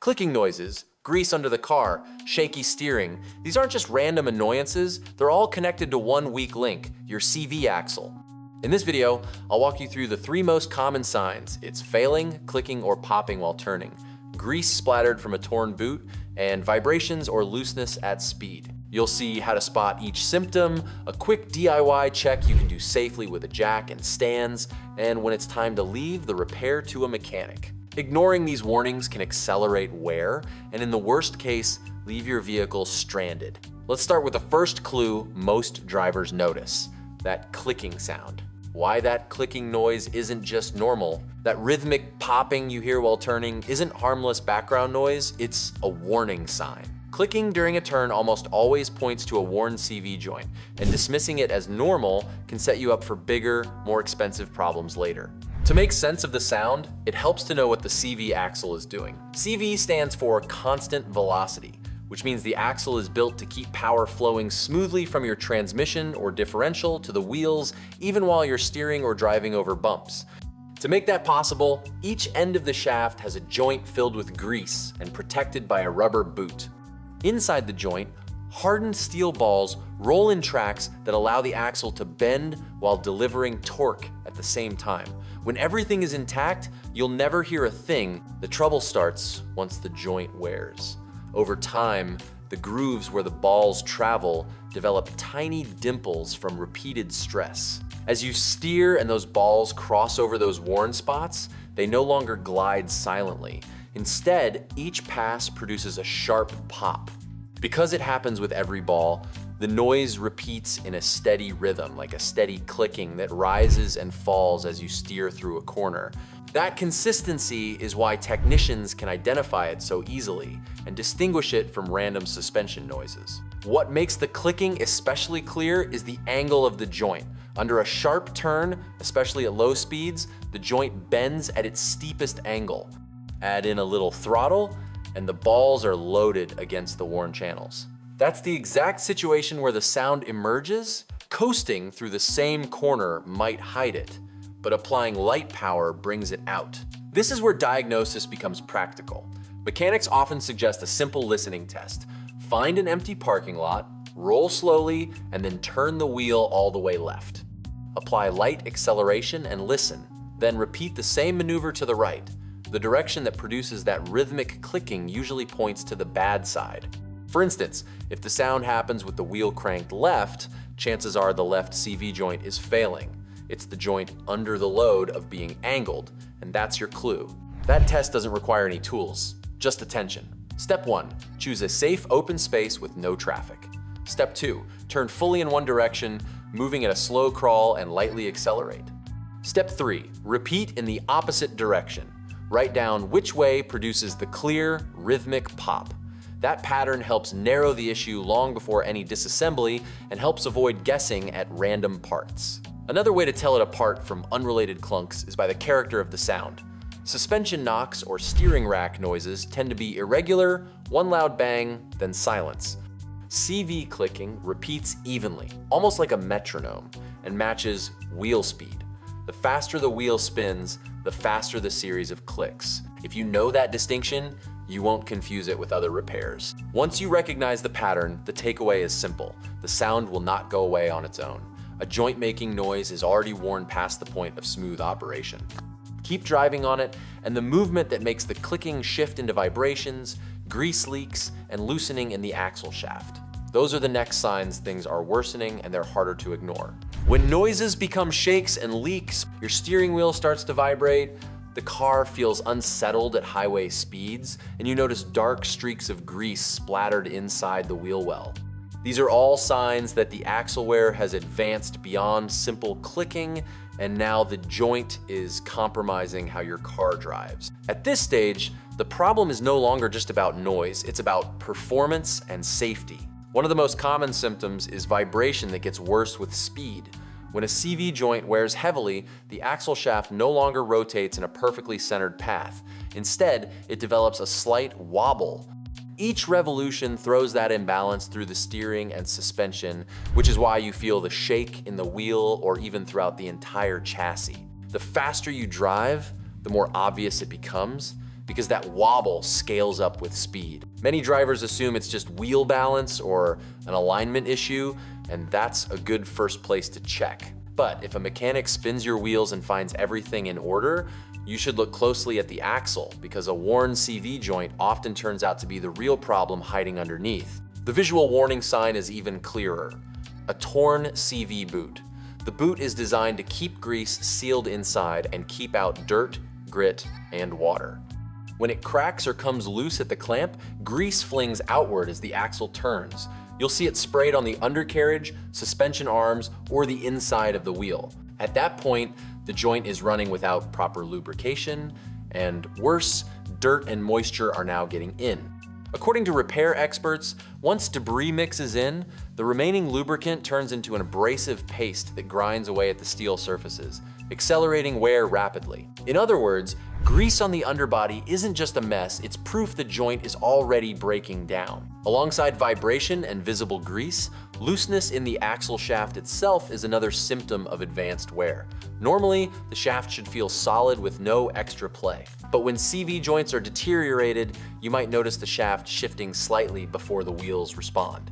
Clicking noises, grease under the car, shaky steering, these aren't just random annoyances, they're all connected to one weak link, your CV axle. In this video, I'll walk you through the 3 most common signs. It's failing, clicking, or popping while turning, grease splattered from a torn boot, and vibrations or looseness at speed. You'll see how to spot each symptom, a quick DIY check you can do safely with a jack and stands, and when it's time to leave the repair to a mechanic. Ignoring these warnings can accelerate wear, and in the worst case, leave your vehicle stranded. Let's start with the first clue most drivers notice, that clicking sound. Why that clicking noise isn't just normal. That rhythmic popping you hear while turning isn't harmless background noise, it's a warning sign. Clicking during a turn almost always points to a worn CV joint, and dismissing it as normal can set you up for bigger, more expensive problems later. To make sense of the sound, it helps to know what the CV axle is doing. CV stands for constant velocity, which means the axle is built to keep power flowing smoothly from your transmission or differential to the wheels, even while you're steering or driving over bumps. To make that possible, each end of the shaft has a joint filled with grease and protected by a rubber boot. Inside the joint, hardened steel balls roll in tracks that allow the axle to bend while delivering torque at the same time. When everything is intact, you'll never hear a thing. The trouble starts once the joint wears. Over time, the grooves where the balls travel develop tiny dimples from repeated stress. As you steer and those balls cross over those worn spots, they no longer glide silently. Instead, each pass produces a sharp pop. Because it happens with every ball, the noise repeats in a steady rhythm, like a steady clicking that rises and falls as you steer through a corner. That consistency is why technicians can identify it so easily and distinguish it from random suspension noises. What makes the clicking especially clear is the angle of the joint. Under a sharp turn, especially at low speeds, the joint bends at its steepest angle. Add in a little throttle, and the balls are loaded against the worn channels. That's the exact situation where the sound emerges. Coasting through the same corner might hide it, but applying light power brings it out. This is where diagnosis becomes practical. Mechanics often suggest a simple listening test. Find an empty parking lot, roll slowly, and then turn the wheel all the way left. Apply light acceleration and listen, then repeat the same maneuver to the right. The direction that produces that rhythmic clicking usually points to the bad side. For instance, if the sound happens with the wheel cranked left, chances are the left CV joint is failing. It's the joint under the load of being angled, and that's your clue. That test doesn't require any tools, just attention. Step 1, choose a safe open space with no traffic. Step 2, turn fully in one direction, moving at a slow crawl and lightly accelerate. Step 3, repeat in the opposite direction. Write down which way produces the clear, rhythmic pop. That pattern helps narrow the issue long before any disassembly and helps avoid guessing at random parts. Another way to tell it apart from unrelated clunks is by the character of the sound. Suspension knocks or steering rack noises tend to be irregular, one loud bang, then silence. CV clicking repeats evenly, almost like a metronome, and matches wheel speed. The faster the wheel spins, the faster the series of clicks. If you know that distinction, you won't confuse it with other repairs. Once you recognize the pattern, the takeaway is simple. The sound will not go away on its own. A joint-making noise is already worn past the point of smooth operation. Keep driving on it, and the movement that makes the clicking shift into vibrations, grease leaks, and loosening in the axle shaft. Those are the next signs things are worsening and they're harder to ignore. When noises become shakes and leaks, your steering wheel starts to vibrate, the car feels unsettled at highway speeds, and you notice dark streaks of grease splattered inside the wheel well. These are all signs that the axle wear has advanced beyond simple clicking, and now the joint is compromising how your car drives. At this stage, the problem is no longer just about noise, it's about performance and safety. One of the most common symptoms is vibration that gets worse with speed. When a CV joint wears heavily, the axle shaft no longer rotates in a perfectly centered path. Instead, it develops a slight wobble. Each revolution throws that imbalance through the steering and suspension, which is why you feel the shake in the wheel or even throughout the entire chassis. The faster you drive, the more obvious it becomes, because that wobble scales up with speed. Many drivers assume it's just wheel balance or an alignment issue, and that's a good first place to check. But if a mechanic spins your wheels and finds everything in order, you should look closely at the axle, because a worn CV joint often turns out to be the real problem hiding underneath. The visual warning sign is even clearer: a torn CV boot. The boot is designed to keep grease sealed inside and keep out dirt, grit, and water. When it cracks or comes loose at the clamp, grease flings outward as the axle turns. You'll see it sprayed on the undercarriage, suspension arms, or the inside of the wheel. At that point, the joint is running without proper lubrication, and worse, dirt and moisture are now getting in. According to repair experts, once debris mixes in, the remaining lubricant turns into an abrasive paste that grinds away at the steel surfaces, accelerating wear rapidly. In other words, grease on the underbody isn't just a mess, it's proof the joint is already breaking down. Alongside vibration and visible grease, looseness in the axle shaft itself is another symptom of advanced wear. Normally, the shaft should feel solid with no extra play. But when CV joints are deteriorated, you might notice the shaft shifting slightly before the wheels respond.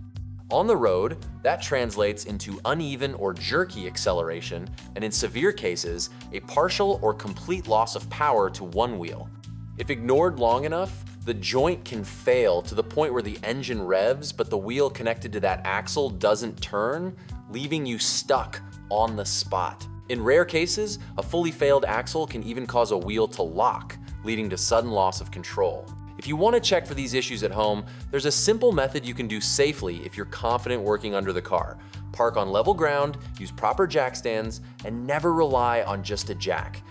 On the road, that translates into uneven or jerky acceleration, and in severe cases, a partial or complete loss of power to one wheel. If ignored long enough, the joint can fail to the point where the engine revs, but the wheel connected to that axle doesn't turn, leaving you stuck on the spot. In rare cases, a fully failed axle can even cause a wheel to lock, leading to sudden loss of control. If you want to check for these issues at home, there's a simple method you can do safely if you're confident working under the car. Park on level ground, use proper jack stands, and never rely on just a jack.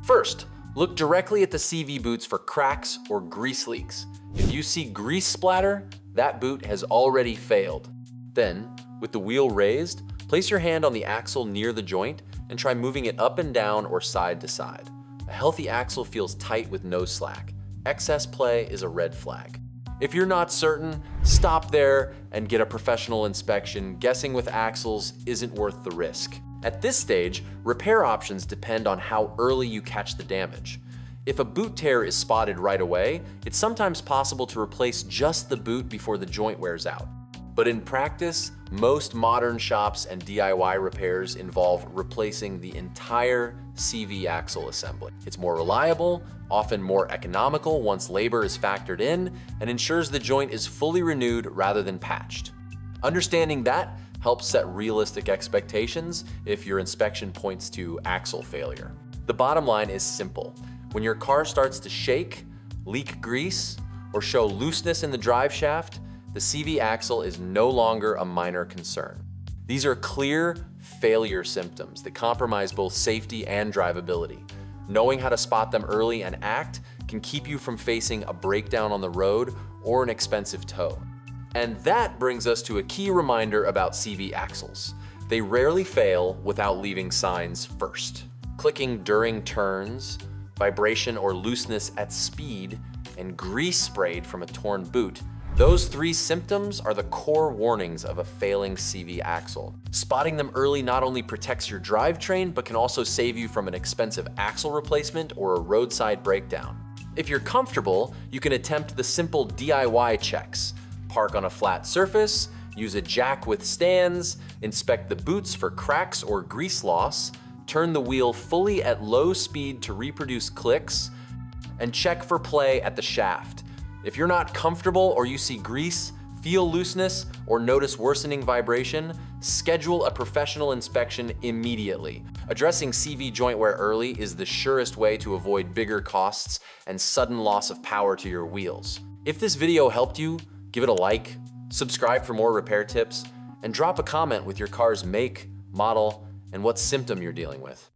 First, look directly at the CV boots for cracks or grease leaks. If you see grease splatter, that boot has already failed. Then, with the wheel raised, place your hand on the axle near the joint and try moving it up and down or side to side. A healthy axle feels tight with no slack. Excess play is a red flag. If you're not certain, stop there and get a professional inspection. Guessing with axles isn't worth the risk. At this stage, repair options depend on how early you catch the damage. If a boot tear is spotted right away, it's sometimes possible to replace just the boot before the joint wears out. But in practice, most modern shops and DIY repairs involve replacing the entire CV axle assembly. It's more reliable, often more economical once labor is factored in, and ensures the joint is fully renewed rather than patched. Understanding that helps set realistic expectations if your inspection points to axle failure. The bottom line is simple. When your car starts to shake, leak grease, or show looseness in the drive shaft, the CV axle is no longer a minor concern. These are clear failure symptoms that compromise both safety and drivability. Knowing how to spot them early and act can keep you from facing a breakdown on the road or an expensive tow. And that brings us to a key reminder about CV axles. They rarely fail without leaving signs first. Clicking during turns, vibration or looseness at speed, and grease sprayed from a torn boot. Those three symptoms are the core warnings of a failing CV axle. Spotting them early not only protects your drivetrain, but can also save you from an expensive axle replacement or a roadside breakdown. If you're comfortable, you can attempt the simple DIY checks. Park on a flat surface, use a jack with stands, inspect the boots for cracks or grease loss, turn the wheel fully at low speed to reproduce clicks, and check for play at the shaft. If you're not comfortable or you see grease, feel looseness, or notice worsening vibration, schedule a professional inspection immediately. Addressing CV joint wear early is the surest way to avoid bigger costs and sudden loss of power to your wheels. If this video helped you, give it a like, subscribe for more repair tips, and drop a comment with your car's make, model, and what symptom you're dealing with.